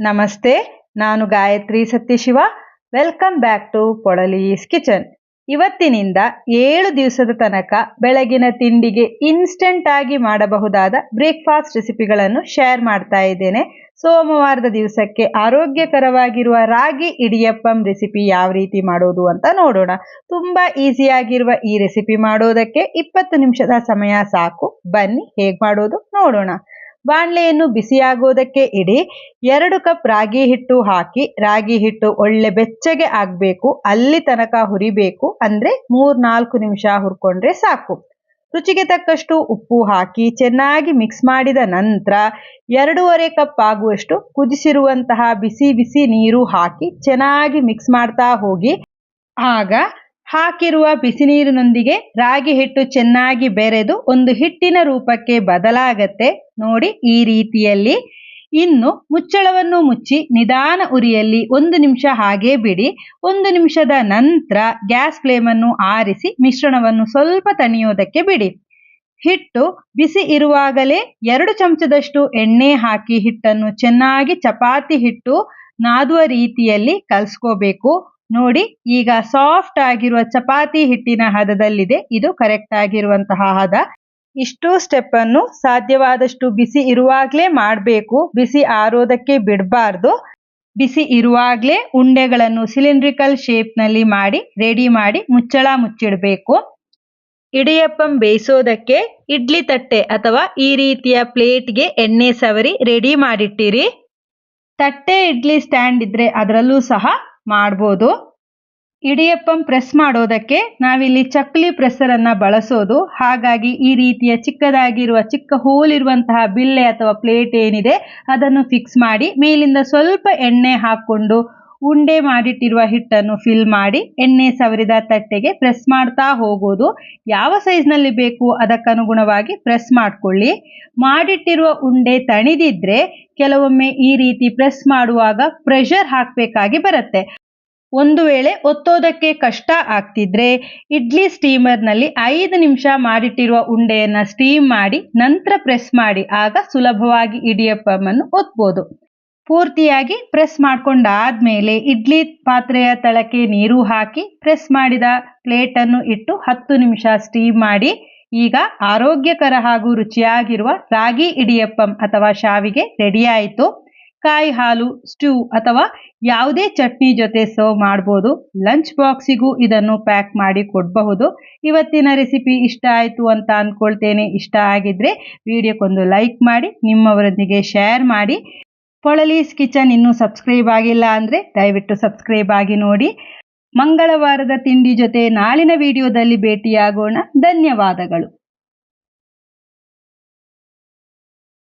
ನಮಸ್ತೆ, ನಾನು Gayatri Satyashiva. Welcome back to Polali's kitchen. ಇವತ್ತಿನಿಂದ 7 ದಿವಸದ ತನಕ ಬೆಳಗಿನ ತಿಂಡಿಗೆ ಇನ್ಸ್ಟೆಂಟ್ ಆಗಿ ಮಾಡಬಹುದಾದ ಬ್ರೇಕ್ಫಾಸ್ಟ್ ರೆಸಿಪಿಗಳನ್ನು ಶೇರ್ ಮಾಡ್ತಾ ಇದ್ದೇನೆ. ಸೋಮವಾರದ ದಿವಸಕ್ಕೆ ಆರೋಗ್ಯಕರವಾಗಿರುವ ರಾಗಿ ಇಡಿಯಪ್ಪಂ ರೆಸಿಪಿ ಯಾವ ರೀತಿ ಮಾಡೋದು ಅಂತ ನೋಡೋಣ. ತುಂಬಾ ಈಸಿಯಾಗಿರುವ ಈ ರೆಸಿಪಿ ಮಾಡೋದಕ್ಕೆ 20 ನಿಮಿಷದ ಸಮಯ ಸಾಕು. ಬನ್ನಿ ಹೇಗೆ ಮಾಡೋದು ನೋಡೋಣ. ಬಾಣಲೆಯನ್ನು ಬಿಸಿಯಾಗೋದಕ್ಕೆ ಇಡಿ. 2 ಕಪ್ ರಾಗಿ ಹಿಟ್ಟು ಹಾಕಿ, ರಾಗಿ ಹಿಟ್ಟು ಒಳ್ಳೆ ಬೆಚ್ಚಗೆ ಆಗಬೇಕು, ಅಲ್ಲಿ ತನಕ ಹುರಿಬೇಕು. ಅಂದ್ರೆ 3-4 ನಿಮಿಷ ಹುರ್ಕೊಂಡ್ರೆ ಸಾಕು. ರುಚಿಗೆ ತಕ್ಕಷ್ಟು ಉಪ್ಪು ಹಾಕಿ ಚೆನ್ನಾಗಿ ಮಿಕ್ಸ್ ಮಾಡಿದ ನಂತರ 2.5 ಕಪ್ ಆಗುವಷ್ಟು ಕುದಿಸಿರುವಂತಹ ಬಿಸಿ ಬಿಸಿ ನೀರು ಹಾಕಿ ಚೆನ್ನಾಗಿ ಮಿಕ್ಸ್ ಮಾಡ್ತಾ ಹೋಗಿ. ಆಗ ಹಾಕಿರುವ ಬಿಸಿ ನೀರಿನೊಂದಿಗೆ ರಾಗಿ ಹಿಟ್ಟು ಚೆನ್ನಾಗಿ ಬೆರೆದು ಒಂದು ಹಿಟ್ಟಿನ ರೂಪಕ್ಕೆ ಬದಲಾಗತ್ತೆ ನೋಡಿ, ಈ ರೀತಿಯಲ್ಲಿ. ಇನ್ನು ಮುಚ್ಚಳವನ್ನು ಮುಚ್ಚಿ ನಿಧಾನ ಉರಿಯಲ್ಲಿ 1 ನಿಮಿಷ ಹಾಗೆ ಬಿಡಿ. 1 ನಿಮಿಷದ ನಂತರ ಗ್ಯಾಸ್ ಫ್ಲೇಮನ್ನು ಆರಿಸಿ ಮಿಶ್ರಣವನ್ನು ಸ್ವಲ್ಪ ತಣಿಯೋದಕ್ಕೆ ಬಿಡಿ. ಹಿಟ್ಟು ಬಿಸಿ ಇರುವಾಗಲೇ 2 ಚಮಚದಷ್ಟು ಎಣ್ಣೆ ಹಾಕಿ ಹಿಟ್ಟನ್ನು ಚೆನ್ನಾಗಿ ಚಪಾತಿ ಹಿಟ್ಟು ನಾದುವ ರೀತಿಯಲ್ಲಿ ಕಲಸ್ಕೋಬೇಕು ನೋಡಿ. ಈಗ ಸಾಫ್ಟ್ ಆಗಿರುವ ಚಪಾತಿ ಹಿಟ್ಟಿನ ಹದದಲ್ಲಿದೆ, ಇದು ಕರೆಕ್ಟ್ ಆಗಿರುವಂತಹ ಹದ. ಇಷ್ಟು ಸ್ಟೆಪ್ ಅನ್ನು ಸಾಧ್ಯವಾದಷ್ಟು ಬಿಸಿ ಇರುವಾಗಲೇ ಮಾಡಬೇಕು, ಬಿಸಿ ಆರೋದಕ್ಕೆ ಬಿಡಬಾರ್ದು. ಬಿಸಿ ಇರುವಾಗಲೇ ಉಂಡೆಗಳನ್ನು ಸಿಲಿಂಡ್ರಿಕಲ್ ಶೇಪ್ ನಲ್ಲಿ ಮಾಡಿ ರೆಡಿ ಮಾಡಿ ಮುಚ್ಚಳ ಮುಚ್ಚಿಡಬೇಕು. ಇಡಿಯಪ್ಪಂ ಬೇಯಿಸೋದಕ್ಕೆ ಇಡ್ಲಿ ತಟ್ಟೆ ಅಥವಾ ಈ ರೀತಿಯ ಪ್ಲೇಟ್ಗೆ ಎಣ್ಣೆ ಸವರಿ ರೆಡಿ ಮಾಡಿಟ್ಟಿರಿ. ತಟ್ಟೆ ಇಡ್ಲಿ ಸ್ಟ್ಯಾಂಡ್ ಇದ್ರೆ ಅದರಲ್ಲೂ ಸಹ ಮಾಡ್ಬೋದು. ಇಡಿಯಪ್ಪಂ ಪ್ರೆಸ್ ಮಾಡೋದಕ್ಕೆ ನಾವಿಲ್ಲಿ ಚಕ್ಲಿ ಪ್ರೆಸ್ಸರ್ ಅನ್ನ ಬಳಸೋದು. ಹಾಗಾಗಿ ಈ ರೀತಿಯ ಚಿಕ್ಕದಾಗಿರುವ ಚಿಕ್ಕ ಹೋಲ್ ಇರುವಂತಹ ಬಿಲ್ಲೆ ಅಥವಾ ಪ್ಲೇಟ್ ಏನಿದೆ ಅದನ್ನು ಫಿಕ್ಸ್ ಮಾಡಿ ಮೇಲಿಂದ ಸ್ವಲ್ಪ ಎಣ್ಣೆ ಹಾಕೊಂಡು ಉಂಡೆ ಮಾಡಿಟ್ಟಿರುವ ಹಿಟ್ಟನ್ನು ಫಿಲ್ ಮಾಡಿ ಎಣ್ಣೆ ಸವರಿದ ತಟ್ಟೆಗೆ ಪ್ರೆಸ್ ಮಾಡ್ತಾ ಹೋಗೋದು. ಯಾವ ಸೈಜ್ನಲ್ಲಿ ಬೇಕು ಅದಕ್ಕನುಗುಣವಾಗಿ ಪ್ರೆಸ್ ಮಾಡ್ಕೊಳ್ಳಿ. ಮಾಡಿಟ್ಟಿರುವ ಉಂಡೆ ತಣಿದಿದ್ರೆ ಕೆಲವೊಮ್ಮೆ ಈ ರೀತಿ ಪ್ರೆಸ್ ಮಾಡುವಾಗ ಪ್ರೆಷರ್ ಹಾಕಬೇಕಾಗಿ ಬರುತ್ತೆ. ಒಂದು ವೇಳೆ ಒತ್ತೋದಕ್ಕೆ ಕಷ್ಟ ಆಗ್ತಿದ್ರೆ ಇಡ್ಲಿ ಸ್ಟೀಮರ್ನಲ್ಲಿ 5 ನಿಮಿಷ ಮಾಡಿಟ್ಟಿರುವ ಉಂಡೆಯನ್ನ ಸ್ಟೀಮ್ ಮಾಡಿ ನಂತರ ಪ್ರೆಸ್ ಮಾಡಿ, ಆಗ ಸುಲಭವಾಗಿ ಇಡಿಯಪ್ಪಂ ಅನ್ನು ಒತ್ಬೋದು. ಪೂರ್ತಿಯಾಗಿ ಪ್ರೆಸ್ ಮಾಡ್ಕೊಂಡಾದ್ಮೇಲೆ ಇಡ್ಲಿ ಪಾತ್ರೆಯ ತಳಕ್ಕೆ ನೀರು ಹಾಕಿ ಪ್ರೆಸ್ ಮಾಡಿದ ಪ್ಲೇಟ್ ಅನ್ನು ಇಟ್ಟು 10 ನಿಮಿಷ ಸ್ಟೀಮ್ ಮಾಡಿ. ಈಗ ಆರೋಗ್ಯಕರ ಹಾಗೂ ರುಚಿಯಾಗಿರುವ ರಾಗಿ ಇಡಿಯಪ್ಪಂ ಅಥವಾ ಶಾವಿಗೆ ರೆಡಿ ಆಯಿತು. ಕಾಯಿ ಹಾಲು, ಸ್ಟ್ಯೂ ಅಥವಾ ಯಾವುದೇ ಚಟ್ನಿ ಜೊತೆ ಸರ್ವ್ ಮಾಡಬಹುದು. ಲಂಚ್ ಬಾಕ್ಸಿಗೂ ಇದನ್ನು ಪ್ಯಾಕ್ ಮಾಡಿ ಕೊಡಬಹುದು. ಇವತ್ತಿನ ರೆಸಿಪಿ ಇಷ್ಟ ಆಯಿತು ಅಂತ ಅಂದ್ಕೊಳ್ತೇನೆ. ಇಷ್ಟ ಆಗಿದ್ರೆ ವಿಡಿಯೋಕ್ಕೊಂದು ಲೈಕ್ ಮಾಡಿ, ನಿಮ್ಮವರೊಂದಿಗೆ ಶೇರ್ ಮಾಡಿ. ಪೊಳಲೀಸ್ ಕಿಚನ್ ಇನ್ನೂ ಸಬ್ಸ್ಕ್ರೈಬ್ ಆಗಿಲ್ಲ ಅಂದರೆ ದಯವಿಟ್ಟು ಸಬ್ಸ್ಕ್ರೈಬ್ ಆಗಿ ನೋಡಿ. ಮಂಗಳವಾರದ ತಿಂಡಿ ಜೊತೆ ನಾಳಿನ ವಿಡಿಯೋದಲ್ಲಿ ಭೇಟಿಯಾಗೋಣ. ಧನ್ಯವಾದಗಳು.